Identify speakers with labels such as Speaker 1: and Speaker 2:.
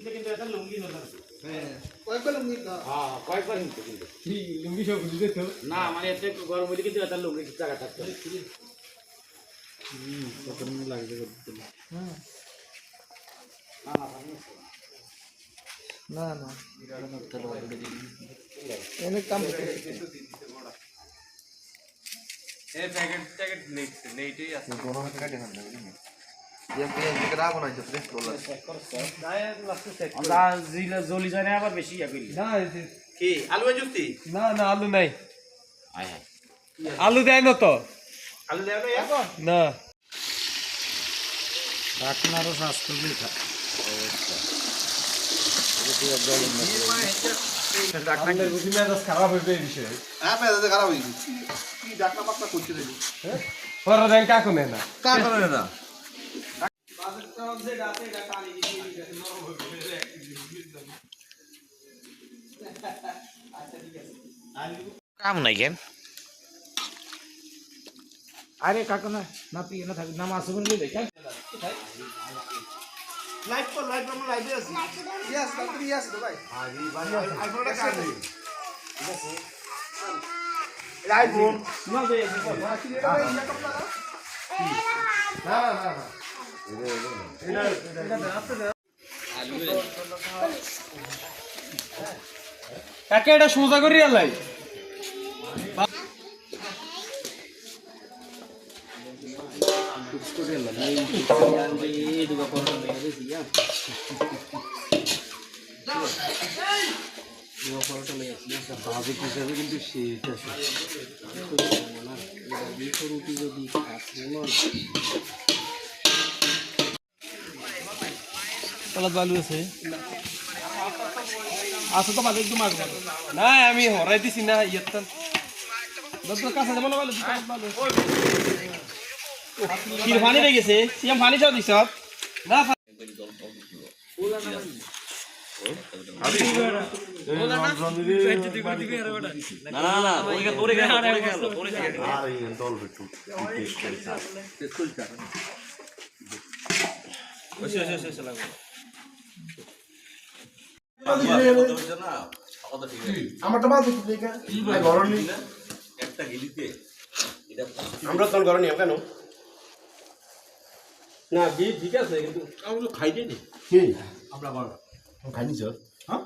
Speaker 1: কিন্তু এটা লুঙ্গি না
Speaker 2: কয়েকবার লুঙ্গি না
Speaker 1: হ্যাঁ কয়েকবার কিন্তু
Speaker 3: কি লুঙ্গি সব দিতে তো
Speaker 1: না মানে এতে গরম হইলে কিন্তু এটা লুঙ্গি জায়গা থাকতো
Speaker 3: কত মিনিট লাগবে করতে
Speaker 2: না না অনেক কাম
Speaker 4: এই প্যাকেট নেইটেই আছে
Speaker 5: কোনো কাটে না ये राग होना चाहिए फ्रेश रोलर
Speaker 1: আমরা জলি যায় না আবার বেশি ইয়া করি
Speaker 3: না
Speaker 4: কি আলু জুস্তি
Speaker 3: না না আলু নাই
Speaker 1: আয় হায়
Speaker 3: আলু দেয় না তো
Speaker 4: আলু দেবে
Speaker 3: না
Speaker 1: ডাকনারও স্বাস্থ্য বিঘা
Speaker 3: ডাক্তারের বুঝি মেজাজ খারাপ হইবে এই বিষয়ে
Speaker 5: হ্যাঁ মেজাজ খারাপ হয়ে গেছে কি ডাকনা পাকনা করতে দেবো
Speaker 3: পরে দেন কাকু নেই না
Speaker 5: কা করে না
Speaker 1: কাম নাই কেন আরে কাকু না না পিয়ে না থাকি না মাছ বলে দেখ
Speaker 5: লাইভ पर लाइव में लाइव আছে यस डॉक्टर यस তো ভাই আইফোনটা কার নেই ঠিক আছে আইফোন
Speaker 1: না দে
Speaker 3: না না কাকে এটা সোজা করি আলাই কিন্তু শেষ বালু আছে আছে তো বালু একদম আসবে না আমি হরাই দিছি না ইয়ের কাছে যাবো না বালু
Speaker 1: ক্ষীর পানি রয়ে গেছে সিএম পানি চাও দিছ
Speaker 3: না
Speaker 5: আমারটা বাদ দিতে দেখা গরম নেই
Speaker 4: একটা গিলিতে এটা
Speaker 5: আমরা তো গরম নেই কেন
Speaker 3: না ঠিক আছে কিন্তু
Speaker 5: আমরা খাইতে নি কি আমরা খাইনি স্যার হ্যাঁ